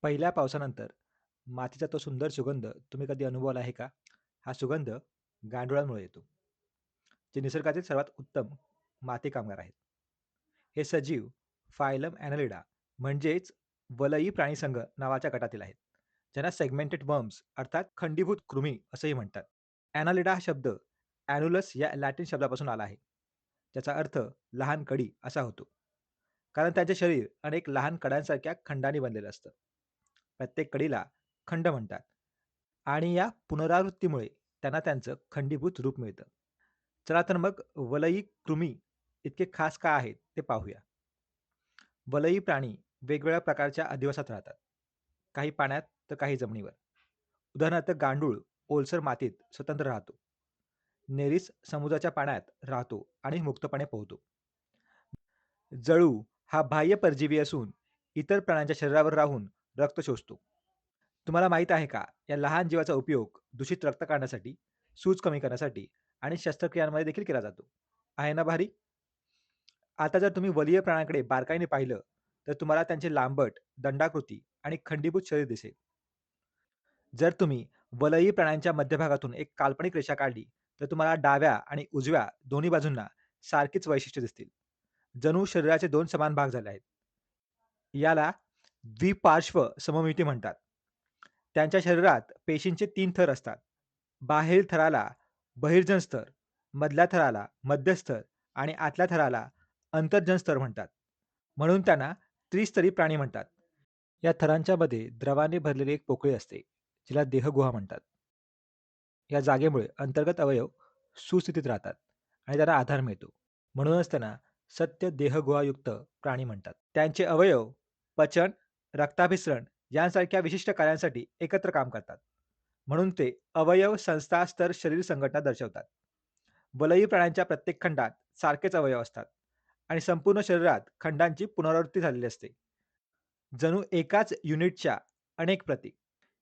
पहिल्या पावसानंतर मातीचा तो सुंदर सुगंध तुम्ही कधी अनुभवला आहे का? हा सुगंध गांडुळांमुळे येतो, जे निसर्गातील सर्वात उत्तम माती कामगार आहेत. हे सजीव फायलम ॲनलिडा म्हणजेच वलयी प्राणीसंघ नावाच्या गटातील आहेत, ज्यांना सेगमेंटेड वर्म्स अर्थात खंडीभूत कृमी असंही म्हणतात. ॲनालिडा हा शब्द ॲन्युलस या लॅटिन शब्दापासून आला आहे, ज्याचा अर्थ लहान कडी असा होतो. कारण त्यांचे शरीर अनेक लहान कडांसारख्या खंडांनी बनलेलं असतं. प्रत्येक कडीला खंड म्हणतात आणि या पुनरावृत्तीमुळे त्यांना त्यांचं खंडीभूत रूप मिळतं. चला तर मग वलयी कृमी इतके खास का आहेत ते पाहूया. वलयी प्राणी वेगवेगळ्या प्रकारच्या अधिवासात राहतात. काही पाण्यात तर काही जमिनीवर. उदाहरणार्थ गांडूळ ओलसर मातीत स्वतंत्र राहतो. नेरीस समुद्राच्या पाण्यात राहतो आणि मुक्तपणे पोहतो. जळू हा बाह्य परजीवी असून इतर प्राण्यांच्या शरीरावर राहून रक्त शोषतो. तुम्हाला माहीत आहे का, या लहान जीवाचा उपयोग दूषित रक्त काढण्यासाठी, सूज कमी करण्यासाठी आणि शस्त्रक्रियांमध्ये देखील केला जातो. आहे ना भारी? आता जर तुम्ही वलीय प्राण्याकडे बारकाईने पाहिलं, तर तुम्हाला त्यांचे लांबट, दंडाकृती आणि खंडीभूत शरीर दिसेल. जर तुम्ही वलयी प्राण्यांच्या मध्यभागातून एक काल्पनिक रेषा काढली, तर तुम्हाला डाव्या आणि उजव्या दोन्ही बाजूंना सारखीच वैशिष्ट्ये दिसतील. जणू शरीराचे दोन समान भाग झाले आहेत. याला द्विपार्श्व सममिती म्हणतात. त्यांच्या शरीरात पेशींचे 3 थर असतात. बाहेरील थराला बहिर्जन स्तर, मधल्या थराला मध्य स्तर आणि आतल्या थराला अंतर्जन स्तर म्हणतात. म्हणून त्यांना त्रिस्तरी प्राणी म्हणतात. या थरांच्या मध्ये द्रवाने भरलेली एक पोकळी असते, जिला देहगुहा म्हणतात. या जागेमुळे अंतर्गत अवयव सुस्थितीत राहतात आणि त्यांना आधार मिळतो. म्हणूनच त्यांना सत्य देहगुहायुक्त प्राणी म्हणतात. त्यांचे अवयव पचन, रक्ताभिसरण यांसारख्या विशिष्ट कार्यांसाठी एकत्र काम करतात. म्हणून ते अवयव संस्था स्तर शरीर संघटना दर्शवतात. वलयी प्राण्यांच्या प्रत्येक खंडात सारखेच अवयव असतात आणि संपूर्ण शरीरात खंडांची पुनरावृत्ती झालेली असते. जणू एकाच युनिटच्या अनेक प्रती.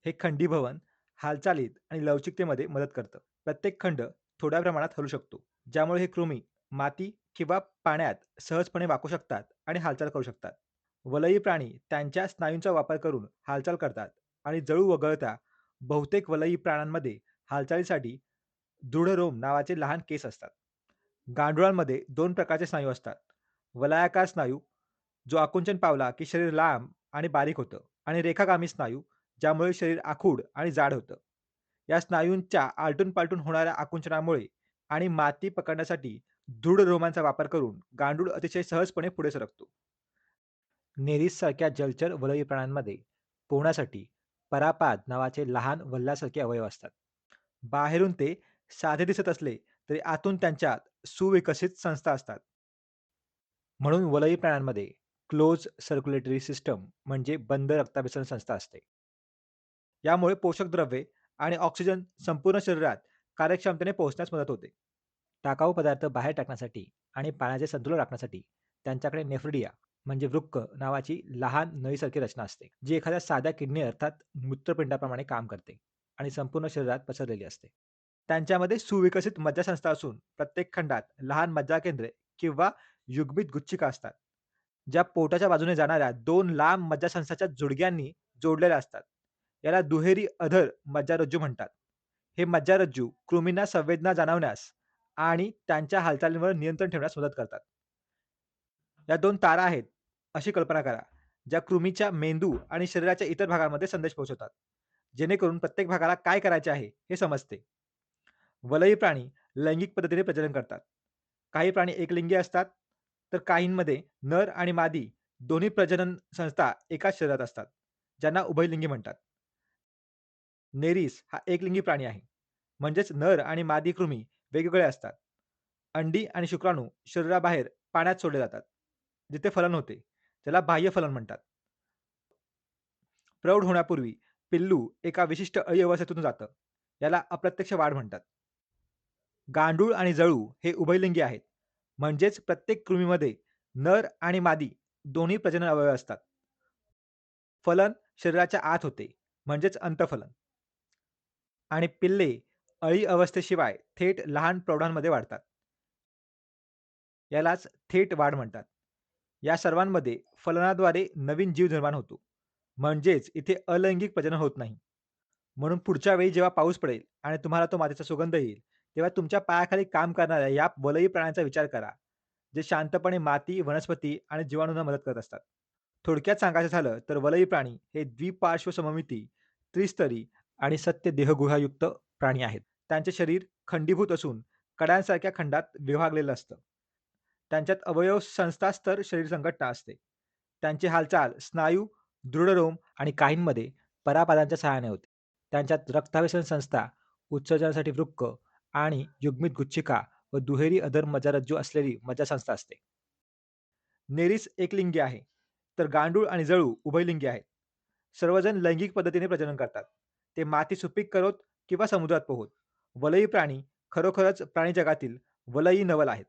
हे खंडीभवन हालचालीत आणि लवचिकतेमध्ये मदत करतं. प्रत्येक खंड थोड्या प्रमाणात हलू शकतो, ज्यामुळे हे कृमी माती किंवा पाण्यात सहजपणे वाकू शकतात आणि हालचाल करू शकतात. वलयी प्राणी त्यांच्या स्नायूंचा वापर करून हालचाल करतात आणि जळू वगळता बहुतेक वलयी प्राण्यांमध्ये हालचालीसाठी दृढरोम नावाचे लहान केस असतात. गांडुळांमध्ये 2 प्रकारचे स्नायू असतात. वलयाकार स्नायू, जो आकुंचन पावला की शरीर लांब आणि बारीक होतं आणि रेखागामी स्नायू, ज्यामुळे शरीर आखूड आणि जाड होतं. या स्नायूंच्या आलटून-पालटून होणाऱ्या आकुंचनामुळे आणि माती पकडण्यासाठी दृढ रोमांचा वापर करून गांडूळ अतिशय सहजपणे पुढे सरकतो. नेरीससारख्या जलचर वलयी प्राण्यांमध्ये पोहण्यासाठी परापाद नावाचे लहान वल्ह्यासारखे अवयव असतात. बाहेरून ते साधे दिसत असले तरी आतून त्यांच्यात सुविकसित संस्था असतात. म्हणून वलयी प्राण्यांमध्ये क्लोज सर्क्युलेटरी सिस्टम म्हणजे बंद रक्ताभिसरण संस्था असते. यामुळे पोषक द्रव्ये आणि ऑक्सिजन संपूर्ण शरीरात कार्यक्षमतेने पोहोचण्यास मदत होते. टाकाऊ पदार्थ बाहेर टाकण्यासाठी आणि पाण्याचे संतुलन राखण्यासाठी त्यांच्याकडे नेफ्रिडिया म्हणजे वृक्क नावाची लहान नळीसारखी रचना असते, जी एखाद्या साध्या किडनी अर्थात मूत्रपिंडाप्रमाणे काम करते आणि संपूर्ण शरीरात पसरलेली असते. त्यांच्यामध्ये सुविकसित मज्जासंस्था असून प्रत्येक खंडात लहान मज्जाकेंद्रे किंवा युग्मित गुच्छिका असतात, ज्या पोटाच्या बाजूने जाणाऱ्या 2 लांब मज्जासंस्थांच्या जुडग्यांनी जोडलेल्या असतात. याला दुहेरी अधर मज्जारज्जू म्हणतात. हे मज्जारज्जू कृमींना संवेदना जाणवण्यास आणि त्यांच्या हालचालींवर नियंत्रण ठेवण्यास मदत करतात. या 2 तारा आहेत, अशी कल्पना करा, ज्या कृमीच्या मेंदू आणि शरीराच्या इतर भागांमध्ये संदेश पोहोचवतात, जेणेकरून प्रत्येक भागाला काय करायचे आहे हे समजते. वलयी प्राणी लैंगिक पद्धतीने प्रजनन करतात. काही प्राणी एकलिंगी असतात, तर काहींमध्ये नर आणि मादी दोन्ही प्रजनन संस्था एकाच शरीरात असतात, ज्यांना उभयलिंगी म्हणतात. नेरीस हा एकलिंगी प्राणी आहे, म्हणजेच नर आणि मादी कृमी वेगवेगळे असतात. अंडी आणि शुक्राणू शरीराबाहेर पाण्यात सोडले जातात, जिथे फलन होते. त्याला बाह्य फलन म्हणतात. प्रौढ होण्यापूर्वी पिल्लू एका विशिष्ट अळी अवस्थेतून जातं. याला अप्रत्यक्ष वाढ म्हणतात. गांडूळ आणि जळू हे उभयलिंगी आहेत, म्हणजेच प्रत्येक कृमीमध्ये नर आणि मादी दोन्ही प्रजनन अवयव असतात. फलन शरीराच्या आत होते, म्हणजेच अंतःफलन आणि पिल्ले अळी अवस्थेशिवाय थेट लहान प्रौढांमध्ये वाढतात. यालाच थेट वाढ म्हणतात. या सर्वांमध्ये फलनाद्वारे नवीन जीव निर्माण होतो. म्हणजेच इथे अलैंगिक प्रजनन होत नाही. म्हणून पुढच्या वेळी जेव्हा पाऊस पडेल आणि तुम्हाला तो मातीचा सुगंध येईल, तेव्हा तुमच्या पायाखाली काम करणाऱ्या या वलयी प्राण्यांचा विचार करा, जे शांतपणे माती, वनस्पती आणि जीवाणूंना मदत करत असतात. थोडक्यात सांगायचं झालं तर वलयी प्राणी हे द्विपार्श्व सममिती, त्रिस्तरी आणि सत्य देहगुहायुक्त प्राणी आहेत. त्यांचे शरीर खंडीभूत असून कड्यांसारख्या खंडात विभागलेलं असतं. त्यांच्यात अवयव संस्था स्तर शरीर संघटना असते. त्यांची हालचाल स्नायू, दृढरोम आणि काहींमध्ये परापादांच्या सहाय्याने होते. त्यांच्यात रक्ताभिसरण संस्था, उत्सर्जनासाठी वृक्क आणि युग्मित गुच्छिका व दुहेरी अधर मज्जारज्जू असलेली मज्जासंस्था असते. नेरिस एकलिंगी आहे, तर गांडूळ आणि जळू उभयलिंगी आहेत. सर्वजण लैंगिक पद्धतीने प्रजनन करतात. ते माती सुपीक करोत किंवा समुद्रात पोहोत. वलयी प्राणी खरोखरच प्राणी जगातील वलयी नवल आहेत.